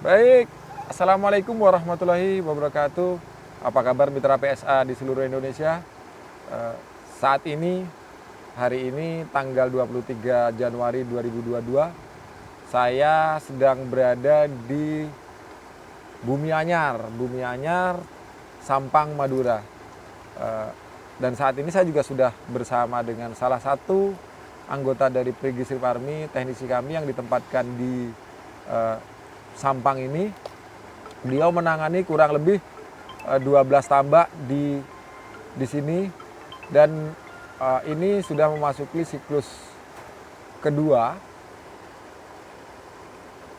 Baik, Assalamualaikum warahmatullahi wabarakatuh. Apa kabar mitra PSA di seluruh Indonesia? Saat ini, hari ini tanggal 23 Januari 2022, saya sedang berada di Bumi Anyar, Sampang, Madura. Dan saat ini saya juga sudah bersama dengan salah satu anggota dari Perigi Strip Army, teknisi kami yang ditempatkan di Sampang ini. Beliau menangani kurang lebih 12 tambak di sini, dan ini sudah memasuki siklus kedua,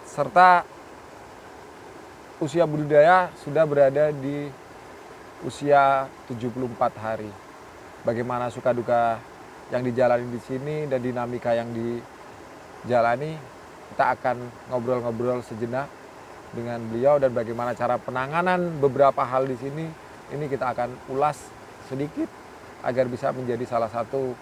serta usia budidaya sudah berada di usia 74 hari. Bagaimana suka duka yang dijalani di sini dan dinamika yang dijalani, kita akan ngobrol-ngobrol sejenak dengan beliau, dan bagaimana cara penanganan beberapa hal di sini. Ini kita akan ulas sedikit agar bisa menjadi salah satu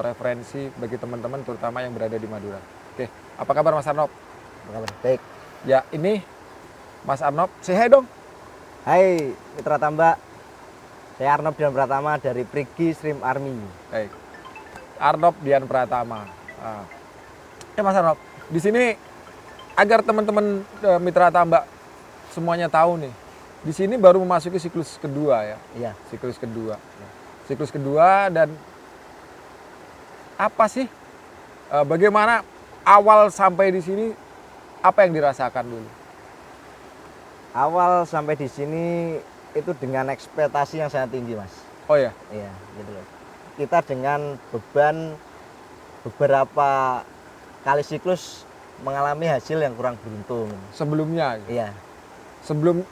referensi bagi teman-teman terutama yang berada di Madura. Oke, apa kabar Mas Arnob? Apa kabar? Baik. Ya, ini Mas Arnob, say hi dong. Hai mitra tambak, saya Arnob Dian Pratama dari Perigi Strip Army. Baik, Arnob Dian Pratama. Mas Arnob, di sini agar teman-teman mitra tambak semuanya tahu nih, di sini baru memasuki siklus kedua ya. Iya. Siklus kedua. Siklus kedua, dan apa sih, bagaimana awal sampai di sini, apa yang dirasakan dulu? Awal sampai di sini itu dengan ekspektasi yang sangat tinggi, Mas. Oh ya? Iya, gitu loh. Kita dengan beban beberapa kali siklus mengalami hasil yang kurang beruntung. Sebelumnya? Iya. Sebelum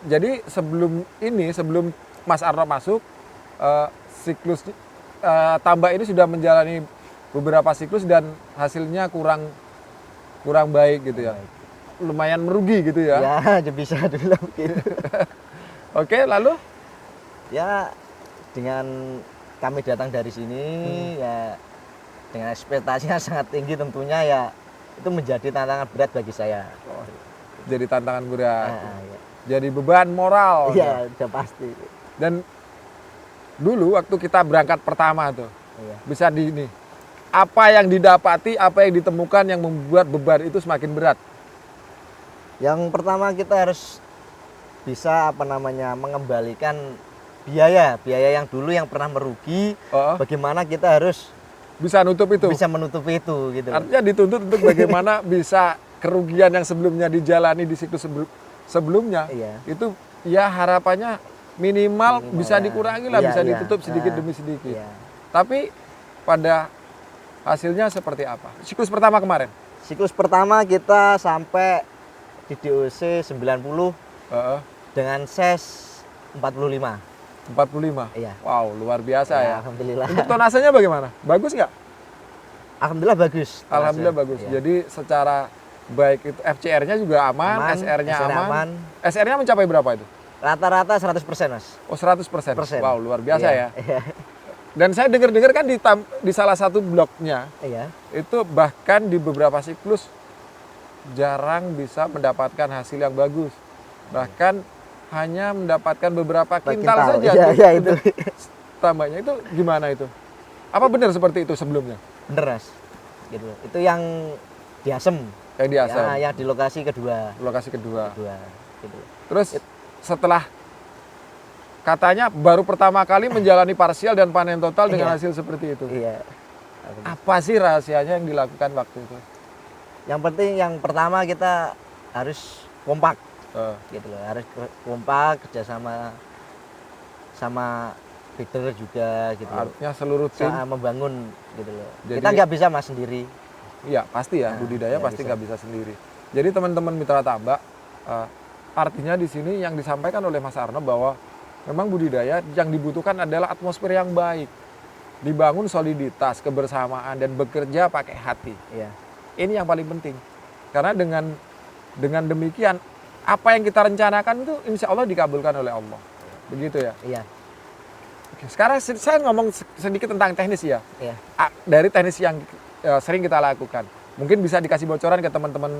Mas Arnob masuk, siklus tambak ini sudah menjalani beberapa siklus dan hasilnya kurang baik gitu ya. Lumayan merugi gitu ya. Ya, bisa dulu mungkin. Oke, lalu? Ya, dengan kami datang dari sini ya dengan ekspektasinya sangat tinggi, tentunya ya itu menjadi tantangan berat bagi saya. Oh, jadi tantangan berat. Ya. Jadi beban moral. Iya, udah pasti. Dan dulu waktu kita berangkat pertama tuh, bisa apa yang didapati, apa yang ditemukan yang membuat beban itu semakin berat? Yang pertama kita harus bisa mengembalikan biaya yang dulu yang pernah merugi. Bagaimana kita harus bisa menutupi itu gitu. Artinya dituntut untuk bagaimana bisa kerugian yang sebelumnya dijalani di siklus sebelumnya. Iya. Itu ya harapannya minimal bisa dikurangi lah, bisa ditutup sedikit demi sedikit. Iya. Tapi pada hasilnya seperti apa? Siklus pertama kemarin? Siklus pertama kita sampai di DOC 90 dengan SES 45. 45? Iya. Wow, luar biasa ya. Alhamdulillah. Untuk tonasenya bagaimana? Bagus nggak? Alhamdulillah bagus. Alhamdulillah bagus. Iya. Jadi secara baik itu FCR-nya juga aman, SR-nya aman. SR-nya mencapai berapa itu? Rata-rata 100%, Mas. Oh, 100%. Wow, luar biasa ya. Iya. Dan saya dengar kan di salah satu blognya, itu bahkan di beberapa siklus jarang bisa mendapatkan hasil yang bagus. Bahkan hanya mendapatkan beberapa kintal saja. Iya, itu. Tambahnya itu gimana itu? Apa benar seperti itu sebelumnya? Bener, Mas. Gitu. Itu yang di Asem. Yang di Asem. Ya, yang di lokasi kedua. Gitu. Terus setelah katanya baru pertama kali menjalani parsial dan panen total dengan hasil seperti itu. Iya. Apa sih rahasianya yang dilakukan waktu itu? Yang penting yang pertama kita harus kompak. Gitu loh, harus kompak, kerjasama sama leader juga gitu. Artinya seluruh tim membangun gitu loh. Jadi, kita nggak bisa Mas sendiri. Iya pasti ya, budidaya pasti nggak bisa sendiri. Jadi teman-teman mitra tambak, artinya di sini yang disampaikan oleh Mas Arnob bahwa memang budidaya yang dibutuhkan adalah atmosfer yang baik, dibangun soliditas, kebersamaan, dan bekerja pakai hati. Iya. Ini yang paling penting, karena dengan demikian apa yang kita rencanakan itu insya Allah dikabulkan oleh Allah. Begitu ya? Iya. Oke, sekarang saya ngomong sedikit tentang teknis ya. Iya. Dari teknis yang sering kita lakukan. Mungkin bisa dikasih bocoran ke teman-teman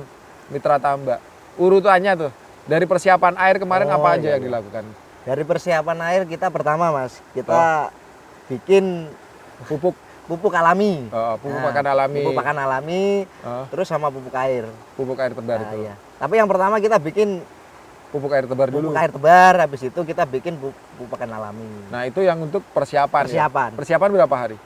mitra tambak. Urutannya tuh, Dari persiapan air kemarin Oh, apa aja iya, yang iya. dilakukan? Dari persiapan air kita pertama Mas, kita bikin Pupuk, pupuk alami. pupuk Nah, pakan alami, Pupuk pakan alami, eh, terus sama pupuk air. pupuk air tebar Nah, itu. iya. Tapi yang pertama kita bikin Pupuk air tebar dulu. pupuk air tebar, habis itu kita bikin pupuk pakan alami. Nah, itu yang untuk persiapan. Persiapan. Ya? Persiapan berapa hari?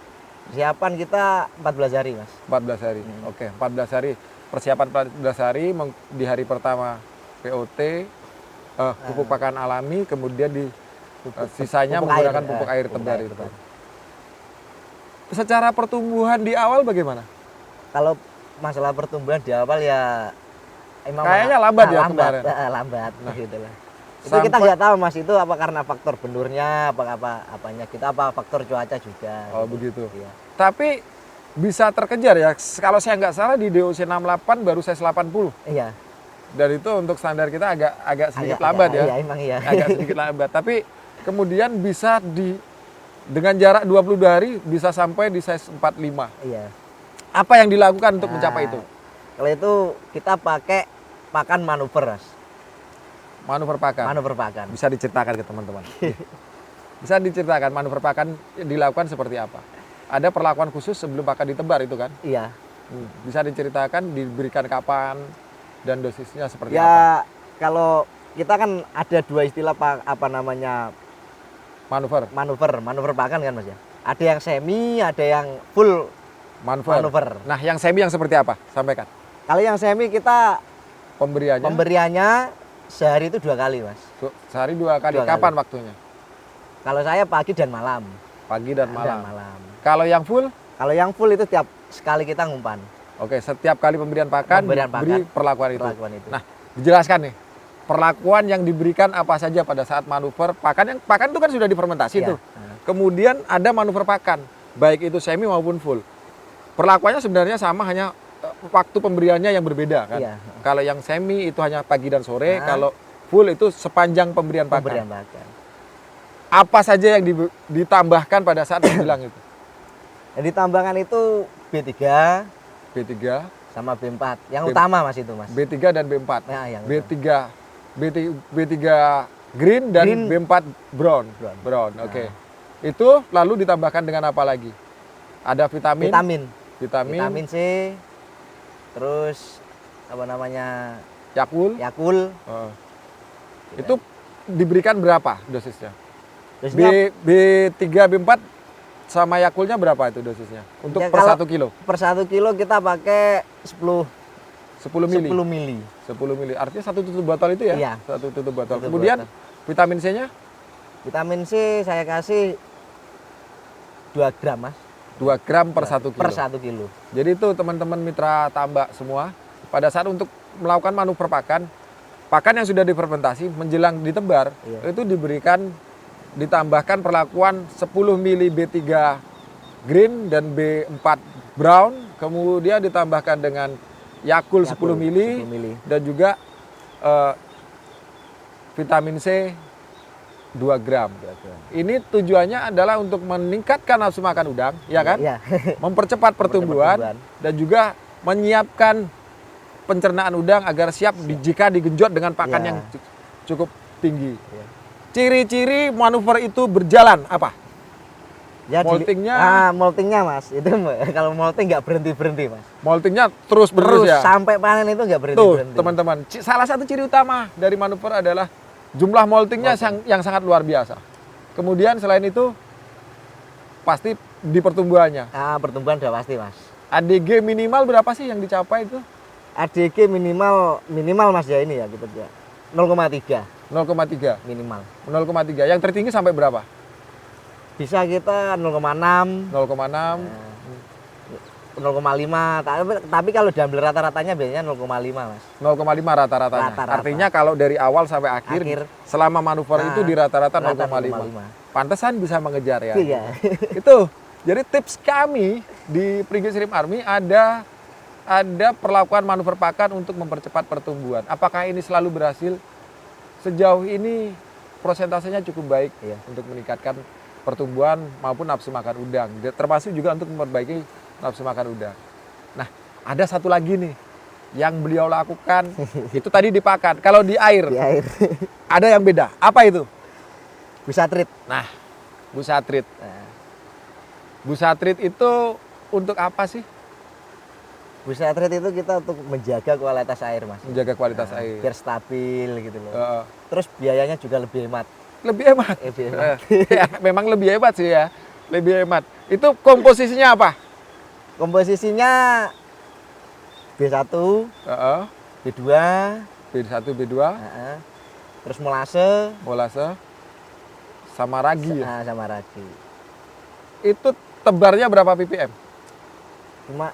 Persiapan kita 14 hari Mas. 14 hari. Oke, 14 hari. Persiapan 14 hari di hari pertama POT, pupuk pakan alami, kemudian di sisanya pupuk menggunakan air, pupuk air tebar itu. tebar. Secara pertumbuhan di awal bagaimana? Kalau masalah pertumbuhan di awal ya emang Kayaknya lambat ya lambat, kemarin. lambat gitu lah. Itu Sampai- kita nggak tahu Mas, itu apa karena faktor benurnya, apanya kita, apa faktor cuaca juga. Oh, gitu. begitu. Iya. Tapi bisa terkejar ya. Kalau saya nggak salah di DOC 68 baru size 80. Iya. Dan itu untuk standar kita agak sedikit lambat ya. Iya, emang iya. Agak sedikit lambat. Tapi kemudian bisa dengan jarak 22 hari bisa sampai di size 45. Iya. Apa yang dilakukan untuk Nah, mencapai itu? Kalau itu kita pakai pakan manuver, Mas. Manuver pakan. Manuver pakan. Bisa diceritakan ke teman-teman. Bisa diceritakan manuver pakan dilakukan seperti apa? Ada perlakuan khusus sebelum pakan ditebar itu kan? Iya. Bisa diceritakan diberikan kapan dan dosisnya seperti apa? Ya kalau kita kan ada dua istilah apa namanya Manuver. manuver pakan kan Mas ya. Ada yang semi, ada yang full manuver. Nah, yang semi yang seperti apa? Sampaikan. Kalau yang semi kita Pemberiannya sehari itu 2 kali Mas. sehari 2 kali. 2 kali. Kapan waktunya? Kalau saya pagi dan malam. Pagi dan malam. malam. Kalau yang full? Kalau yang full itu tiap sekali kita ngumpan. Oke, setiap kali pemberian pakan beri perlakuan itu. Perlakuan itu. Nah, dijelaskan nih. Perlakuan yang diberikan apa saja pada saat manuver pakan, yang pakan itu kan sudah difermentasi Iya. tuh. Kemudian ada manuver pakan, baik itu semi maupun full. Perlakuannya sebenarnya sama, hanya waktu pemberiannya yang berbeda kan. Iya. Kalau yang semi itu hanya pagi dan sore, Nah. kalau full itu sepanjang pemberian pakan. Pemberian pakan. Apa saja yang ditambahkan pada saat menjelang itu? Jadi tambangan itu B3 B3, sama B4. Yang utama Mas itu Mas. B3 dan B4. Nah, yang B3 B3 green dan Green. B4 brown. Brown. Brown, oke. Itu lalu ditambahkan dengan apa lagi? Ada vitamin, Vitamin C. Terus apa namanya? Yakul. Yakul. Itu diberikan berapa dosisnya? Dosisnya B3, B4 sama Yakulnya berapa itu dosisnya? Untuk Ya, per kalau 1 kilo? per 1 kilo kita pakai 10 10 mili? 10 mili. 10 mili. Artinya 1 tutup botol itu ya? Iya. 1 tutup botol. Tutup Kemudian botol. vitamin C-nya? Vitamin C saya kasih 2 gram Mas. 2 gram per 1 kilo. Per 1 kilo. Jadi itu teman-teman mitra tambak semua, pada saat untuk melakukan manuver pakan yang sudah difermentasi menjelang ditebar, Iya. itu ditambahkan perlakuan 10 mili B3 green dan B4 brown, kemudian ditambahkan dengan Yakul 10 mili 10 mili. dan juga vitamin C 2 gram. Ini tujuannya adalah untuk meningkatkan nafsu makan udang, ya kan? Iya. Mempercepat pertumbuhan pertumbuhan. dan juga menyiapkan pencernaan udang agar siap jika digenjot dengan pakan Ya. yang cukup tinggi. Ya. Ciri-ciri manuver itu berjalan apa? Ya, Moltingnya? moltingnya Mas. Itu kalau molting nggak berhenti Mas. Moltingnya terus Terus ya. sampai panen itu nggak Tuh, berhenti. teman-teman, salah satu ciri utama dari manuver adalah jumlah moltingnya yang sangat luar biasa. Kemudian selain itu pasti di pertumbuhannya. Ah, pertumbuhan udah pasti Mas. ADG minimal berapa sih yang dicapai itu? ADG minimal Mas ya ini ya kita ya. 0,3 0,3. minimal. 0,3. Yang tertinggi sampai berapa? Bisa kita 0,6, 0,6. 0,5. Tapi kalau diambil rata-ratanya biasanya 0,5 Mas. 0,5 rata-ratanya. Rata-rata. Artinya kalau dari awal sampai akhir, selama manuver itu di rata-rata 0,5. Pantesan bisa mengejar ya. Iya. Itu. Jadi tips kami di Pringles Shrimp Army ada perlakuan manuver pakan untuk mempercepat pertumbuhan. Apakah ini selalu berhasil? Sejauh ini prosentasenya cukup baik Iya. untuk meningkatkan pertumbuhan maupun nafsu makan udang. Termasuk juga untuk memperbaiki nafsu makan udang. Nah, ada satu lagi nih yang beliau lakukan itu tadi di pakan. Kalau di air Di air. ada yang beda. Apa itu? Busatrit. Nah, busatrit. Nah, Busatrit itu untuk apa sih? busatrit itu kita untuk menjaga kualitas air, Mas. Menjaga kualitas Nah, air. biar stabil gitu loh. Heeh. Terus biayanya juga lebih hemat. Lebih hemat. Lebih hemat. Ya, memang lebih hemat sih ya. Lebih hemat. Itu komposisinya apa? Komposisinya B1, Heeh. B2, B1, B2, heeh. Terus molase, molase, sama ragi ya. nah, sama ragi. Itu tebarnya berapa ppm? Cuma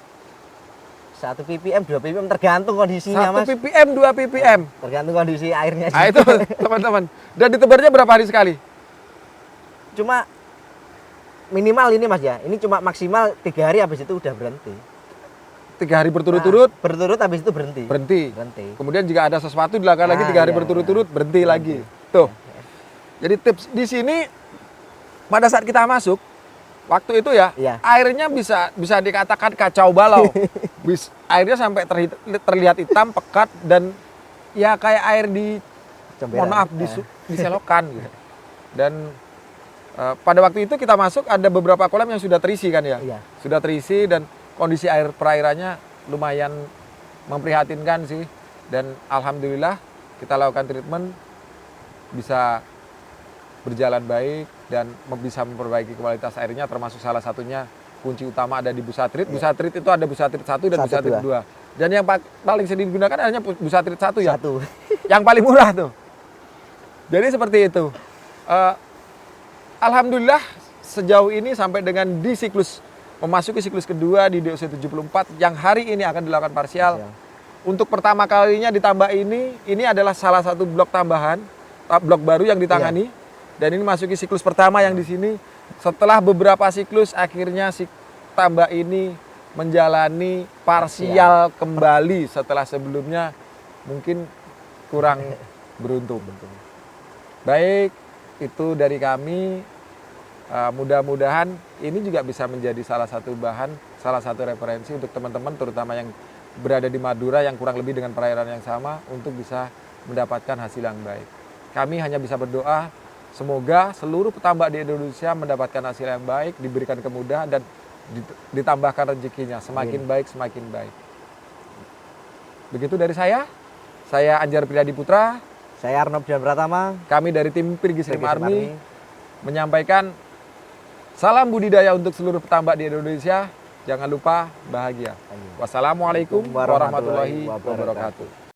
1 ppm, 2 ppm tergantung kondisinya, 1 Mas. ppm, 2 ppm. Tergantung kondisi airnya. Nah itu teman-teman. Dan ditebarnya berapa hari sekali? Cuma minimal ini, Mas ya. Ini cuma maksimal 3 hari, habis itu udah berhenti. 3 hari berturut-turut, Nah, berturut habis itu berhenti. berhenti. Berhenti. Kemudian jika ada sesuatu dilakukan lagi Nah, 3 hari iya, berturut-turut, iya. berhenti lagi. Tuh. Jadi tips di sini pada saat kita masuk waktu itu ya, Iya. airnya bisa dikatakan kacau balau. Airnya sampai terlihat hitam, pekat dan ya kayak air di Comberan. mohon maaf diselokan gitu. Dan pada waktu itu kita masuk ada beberapa kolam yang sudah terisi kan ya. Iya. Sudah terisi dan kondisi air perairannya lumayan memprihatinkan sih. Dan alhamdulillah kita lakukan treatment bisa berjalan baik dan bisa memperbaiki kualitas airnya, termasuk salah satunya kunci utama ada di busatrit. Busatrit itu ada busatrit 1 dan busatrit 2. Dan yang paling sering digunakan hanya busatrit 1 ya. 1. Yang paling murah tuh. Jadi seperti itu. Alhamdulillah sejauh ini sampai dengan di siklus memasuki siklus kedua di DOC 74 yang hari ini akan dilakukan parsial. Untuk pertama kalinya ditambah ini adalah salah satu blok tambahan, blok baru yang ditangani. Dan ini masuki siklus pertama yang di sini. Setelah beberapa siklus akhirnya si tambah ini menjalani parsial kembali setelah sebelumnya mungkin kurang beruntung. Baik, itu dari kami. Mudah-mudahan ini juga bisa menjadi salah satu bahan, salah satu referensi untuk teman-teman terutama yang berada di Madura yang kurang lebih dengan perairan yang sama untuk bisa mendapatkan hasil yang baik. Kami hanya bisa berdoa semoga seluruh petambak di Indonesia mendapatkan hasil yang baik, diberikan kemudahan dan ditambahkan rezekinya semakin baik semakin baik. Begitu dari saya Anjar Priyadi Putra. Saya Arnob Dian Pratama. Kami dari tim Pirgi Slim Army menyampaikan salam budidaya untuk seluruh petambak di Indonesia. Jangan lupa bahagia. Wassalamualaikum warahmatullahi wabarakatuh.